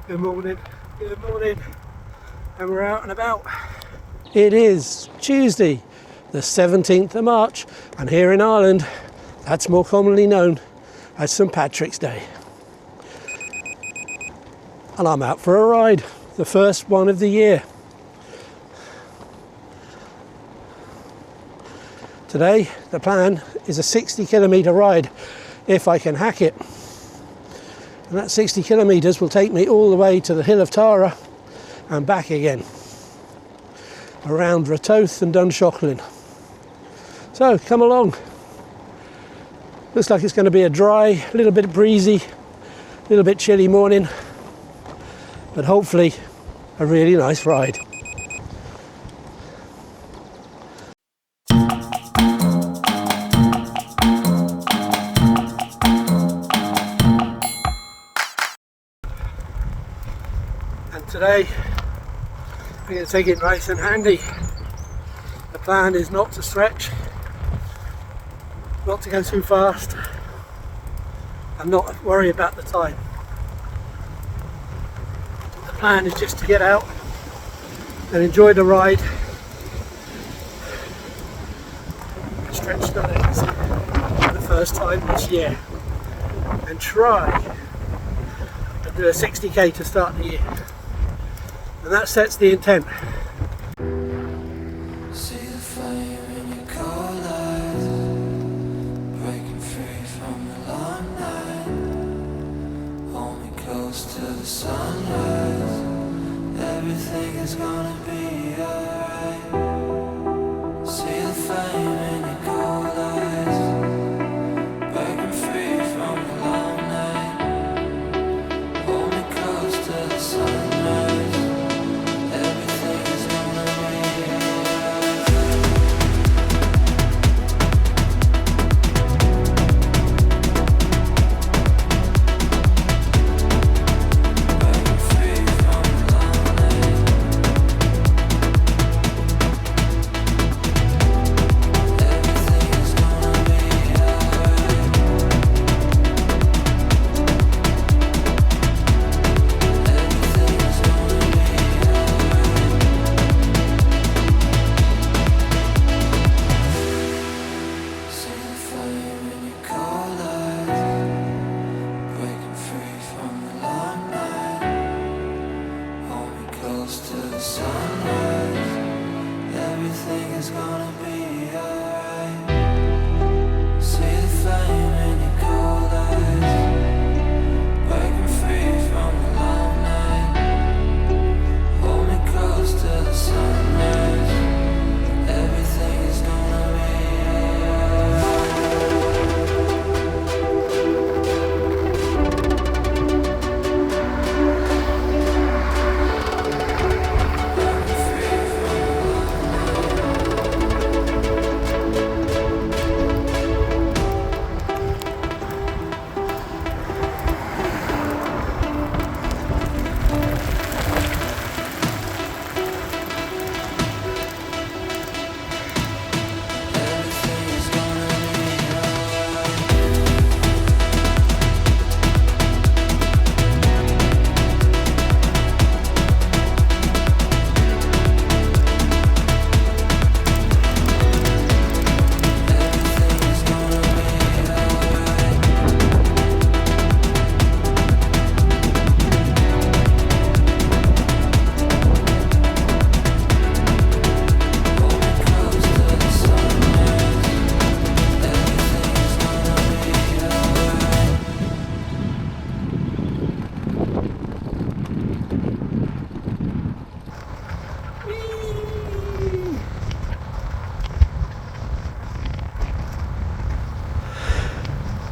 Good morning, and we're out and about. It is Tuesday, the 17th of March, and here in Ireland, that's more commonly known as St Patrick's Day. And I'm out for a ride, the first one of the year. Today, the plan is a 60 kilometre ride, if I can hack it. And that 60 kilometres will take me all the way to the Hill of Tara and back again, around Ratoath and Dunshaughlin. So come along. Looks like it's going to be a dry, a little bit breezy, a little bit chilly morning, but hopefully a really nice ride. Today, I'm going to take it nice and handy. The plan is not to stretch, not to go too fast, and not worry about the time. The plan is just to get out and enjoy the ride. Stretch the legs for the first time this year, and try and do a 60k to start the year. And that sets the intent. See the flame in your cold eyes, breaking free from the long night. Hold me close to the sunrise. Everything is gonna be alright. See the flame in your cold eyes, breaking free from the long night. Hold me close to the sunrise.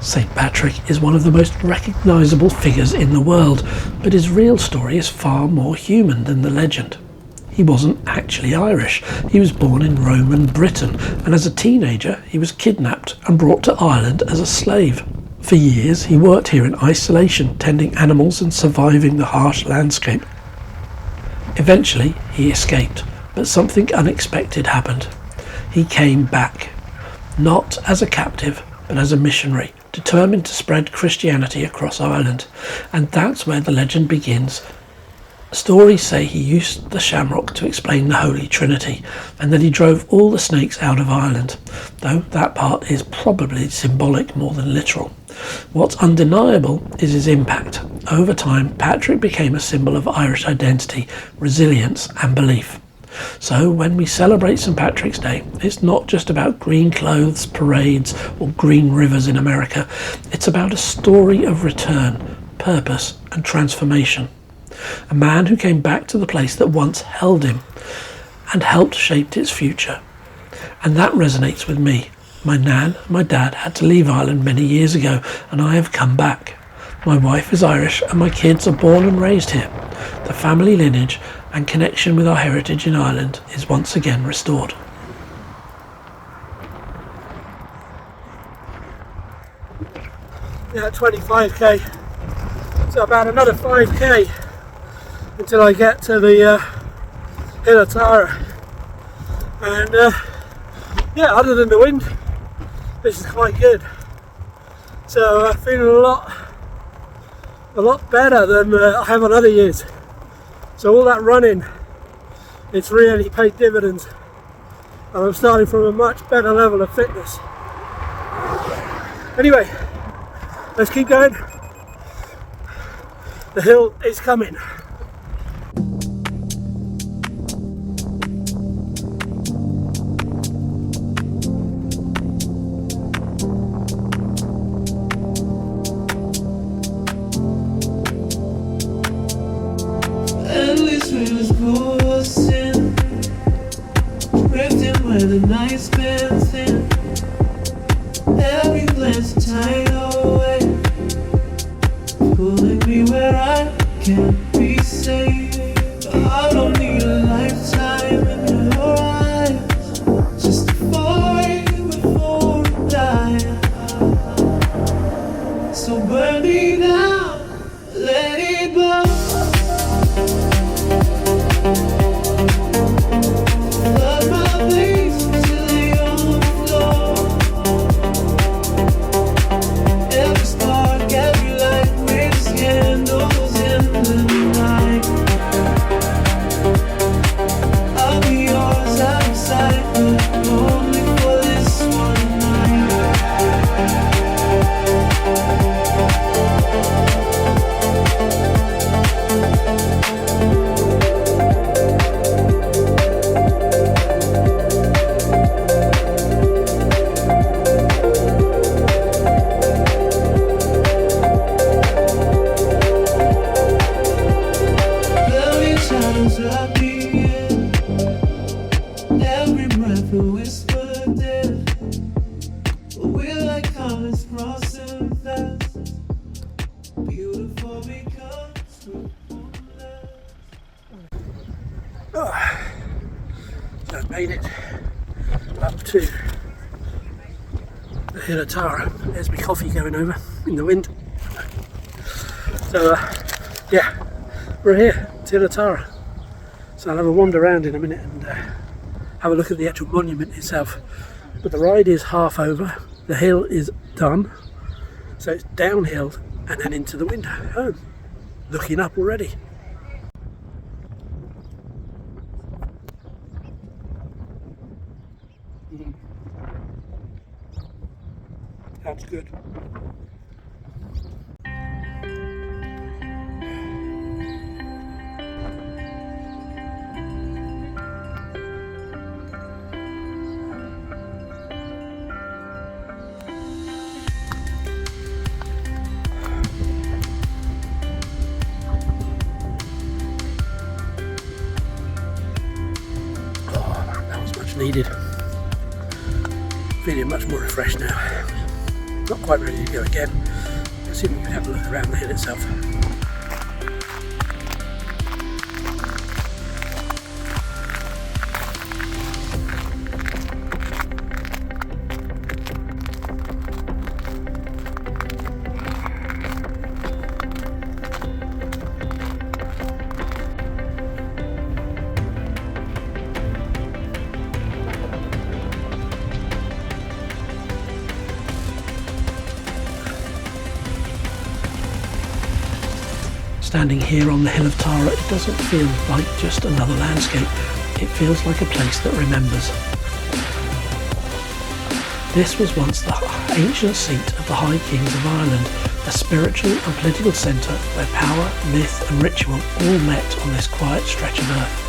St Patrick is one of the most recognisable figures in the world, but his real story is far more human than the legend. He wasn't actually Irish. He was born in Roman Britain, and as a teenager he was kidnapped and brought to Ireland as a slave. For years he worked here in isolation, tending animals and surviving the harsh landscape. Eventually he escaped, but something unexpected happened. He came back, not as a captive, but as a missionary, determined to spread Christianity across Ireland. And that's where the legend begins Stories say he used the shamrock to explain the Holy Trinity, and that he drove all the snakes out of Ireland, though that part is probably symbolic more than literal. What's undeniable is his impact. Over time, Patrick became a symbol of Irish identity, resilience and belief. So when we celebrate St. Patrick's Day, it's not just about green clothes, parades or green rivers in America. It's about a story of return, purpose and transformation. A man who came back to the place that once held him and helped shape its future. And that resonates with me. My nan and my dad had to leave Ireland many years ago, and I have come back. My wife is Irish and my kids are born and raised here. The family lineage and connection with our heritage in Ireland is once again restored. Yeah, 25k. So about another 5k until I get to the Hill of Tara. And yeah, other than the wind, this is quite good. So feeling a lot better than I have on other years. So all that running, it's really paid dividends, and I'm starting from a much better level of fitness. Anyway, let's keep going. The hill is coming. Endless rivers coursing, drifting where the night spans in. Every glance a tidal wave, pulling me where I can't be saved. I don't need a lifetime in your eyes, just a fire before I die. So burn me down, let it burn. Flood my veins till they overflow. Every spark, every light, with candles in the night. I'll be yours out of sight, but only for this one night. Every challenge I begin, every breath a whisper dead. We're like comets crossing fast, beautiful because we're So I've made it up to the Hill of Tara. There's my coffee going over in the wind. So yeah, we're here, it's Hill of Tara. So I'll have a wander around in a minute and have a look at the actual monument itself. But the ride is half over, the hill is done, so it's downhill and then into the wind home. Looking up already. That's good. Oh, that was much needed. Feeling much more refreshed now. Not quite ready to go again. Let's see if we can have a look around the hill itself. Standing here on the hill of Tara, it doesn't feel like just another landscape. It feels like a place that remembers. This was once the ancient seat of the High Kings of Ireland, a spiritual and political centre where power, myth and ritual all met on this quiet stretch of earth.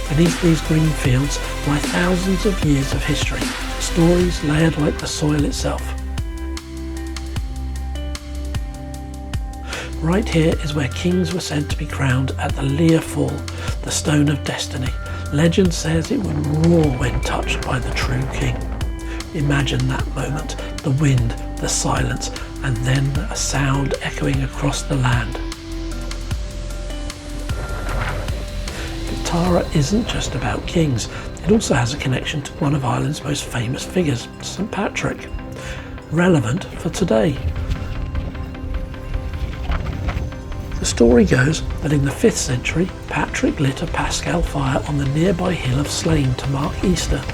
Beneath these green fields lie thousands of years of history, stories layered like the soil itself. Right here is where kings were said to be crowned at the Lear Fall, the stone of destiny. Legend says it would roar when touched by the true king. Imagine that moment, the wind, the silence, and then a sound echoing across the land. But Tara isn't just about kings. It also has a connection to one of Ireland's most famous figures, St Patrick. Relevant for today. The story goes that in the 5th century, Patrick lit a paschal fire on the nearby hill of Slane to mark Easter.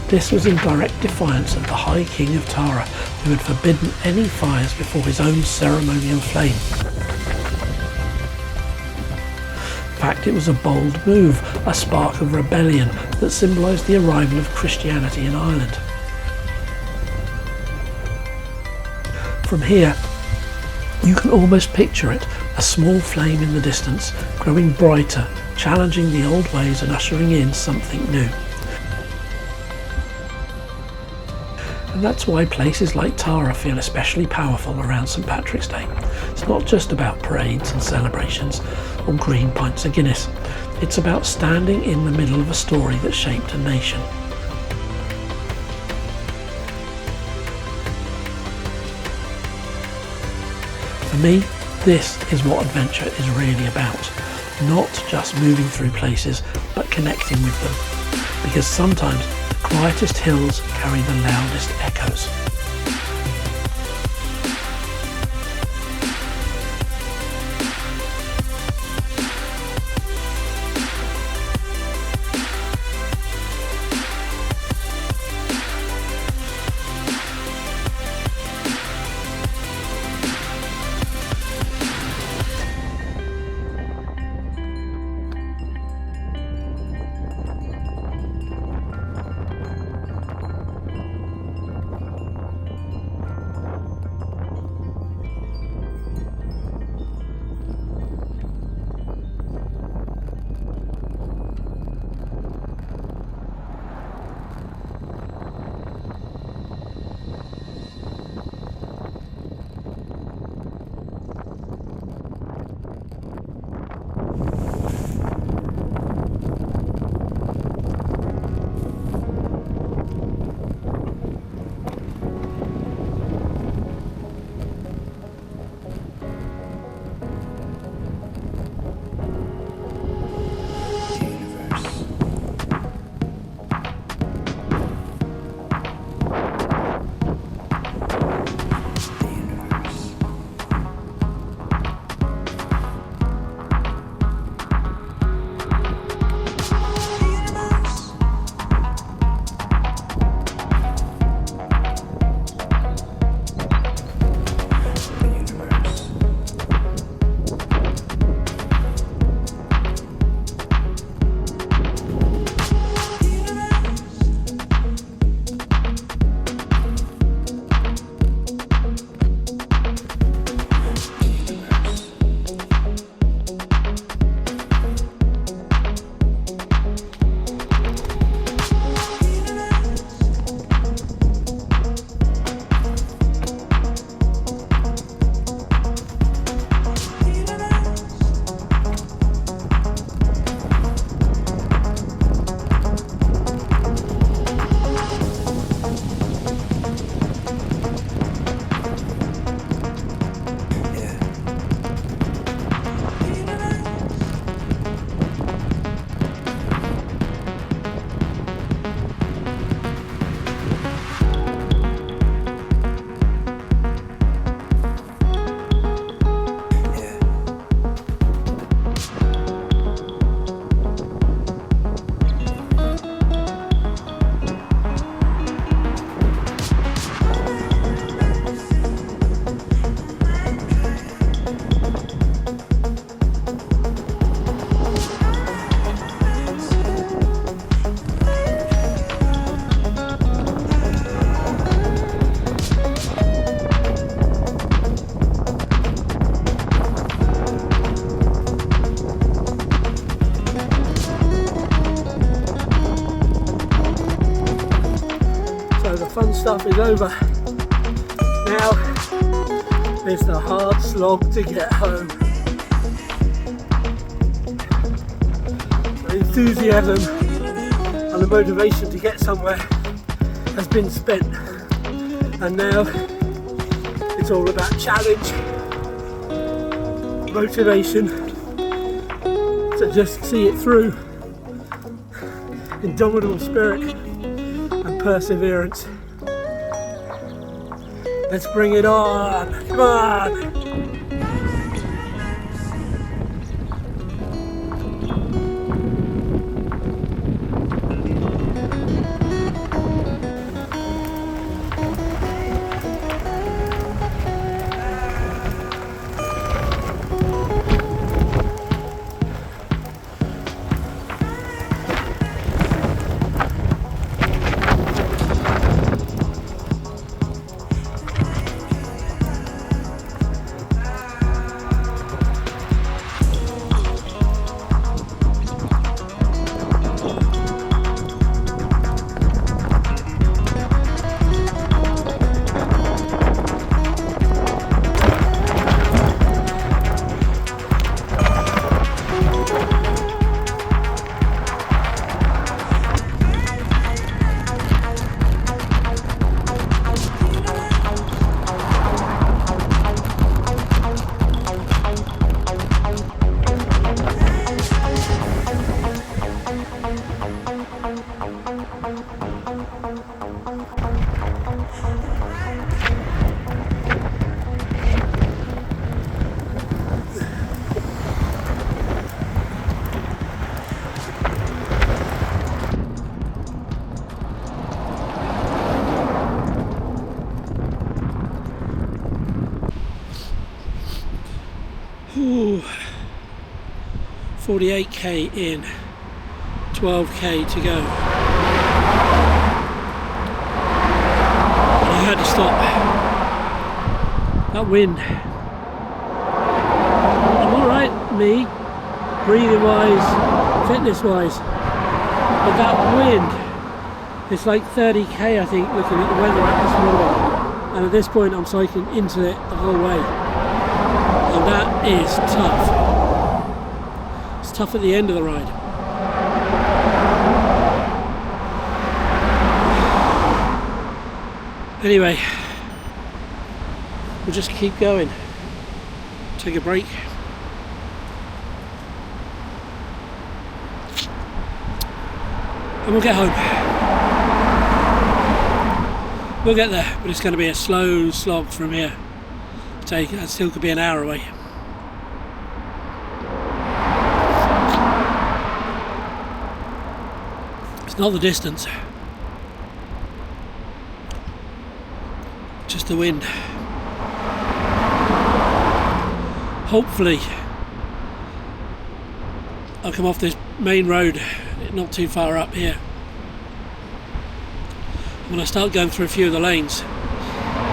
This was in direct defiance of the High King of Tara, who had forbidden any fires before his own ceremonial flame. In fact, it was a bold move, a spark of rebellion that symbolised the arrival of Christianity in Ireland. From here, you can almost picture it, a small flame in the distance, growing brighter, challenging the old ways and ushering in something new. And that's why places like Tara feel especially powerful around St Patrick's Day. It's not just about parades and celebrations or green pints of Guinness. It's about standing in the middle of a story that shaped a nation. For me, this is what adventure is really about. Not just moving through places, but connecting with them. Because sometimes the quietest hills carry the loudest echoes. is over. Now it's the hard slog to get home. The enthusiasm and the motivation to get somewhere has been spent, and now it's all about challenge, motivation to just see it through, indomitable spirit and perseverance. Let's bring it on, come on! Ooh, 48k in, 12k to go. I had to stop. That wind. I'm alright, me, breathing wise, fitness wise, but that wind, it's like 30k I think, looking at the weather app this morning, and at this point I'm cycling into it the whole way. And that is tough. It's tough at the end of the ride. Anyway, we'll just keep going. Take a break. And we'll get home. We'll get there, but it's going to be a slow slog from here. That still could be an hour away. It's not the distance, just the wind. Hopefully I'll come off this main road not too far up here. When I start going through a few of the lanes,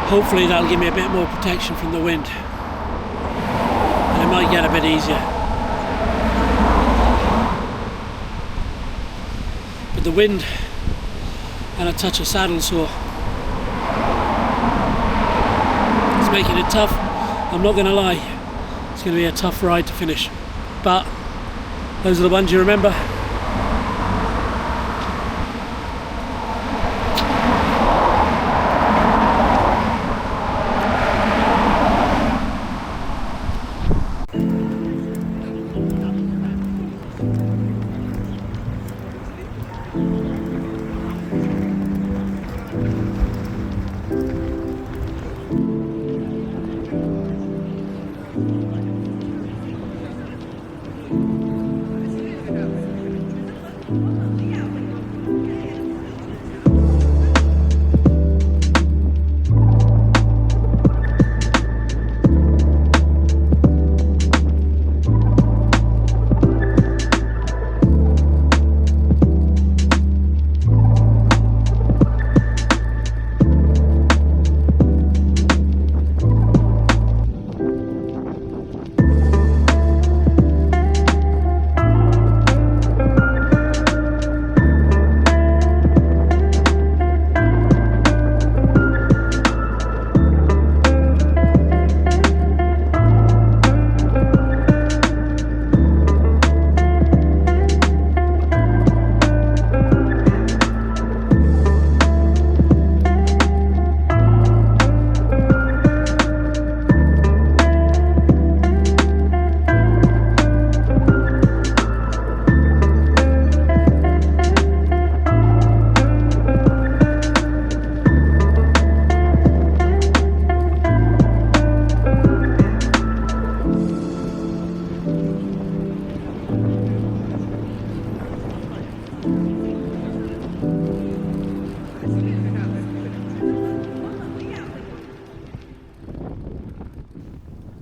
hopefully that'll give me a bit more protection from the wind, and it might get a bit easier. But the wind and a touch of saddle sore, it's making it tough. I'm not going to lie, it's going to be a tough ride to finish, but those are the ones you remember.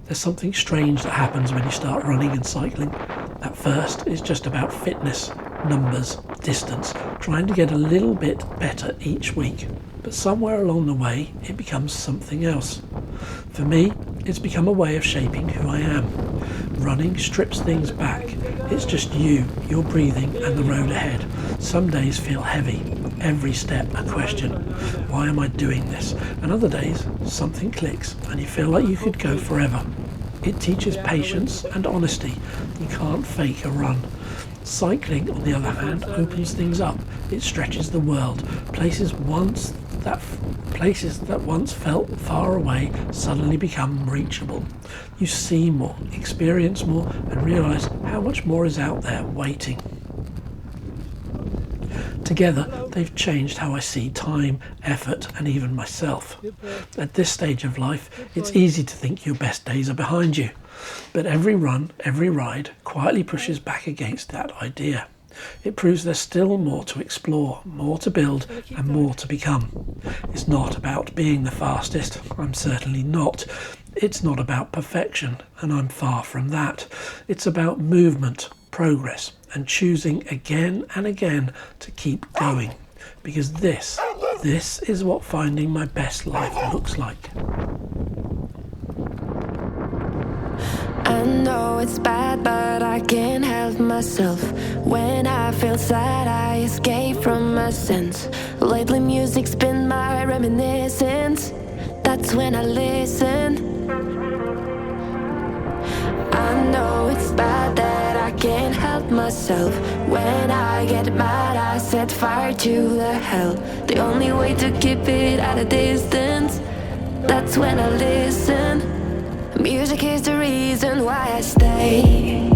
There's something strange that happens when you start running and cycling. At first, it's just about fitness, numbers, distance, trying to get a little bit better each week. But somewhere along the way, it becomes something else. For me, it's become a way of shaping who I am. Running strips things back. It's just you, your breathing, and the road ahead. Some days feel heavy, every step a question. Why am I doing this? And other days, something clicks, and you feel like you could go forever. It teaches patience and honesty. You can't fake a run. Cycling, on the other hand, opens things up. It stretches the world. Places that once felt far away suddenly become reachable. You see more, experience more, and realise how much more is out there waiting. Together, they've changed how I see time, effort, and even myself. At this stage of life, it's easy to think your best days are behind you. But every run, every ride, quietly pushes back against that idea. It proves there's still more to explore, more to build, and more to become. It's not about being the fastest. I'm certainly not. It's not about perfection, and I'm far from that. It's about movement, progress, and choosing again and again to keep going. Because this is what finding my best life looks like. I know it's bad, but I can't help myself. When I feel sad, I escape from my sense. Lately music's been my reminiscence. That's when I listen. I know it's bad that I can't help myself. When I get mad, I set fire to the hell. The only way to keep it at a distance, that's when I listen. Music is the reason why I stay.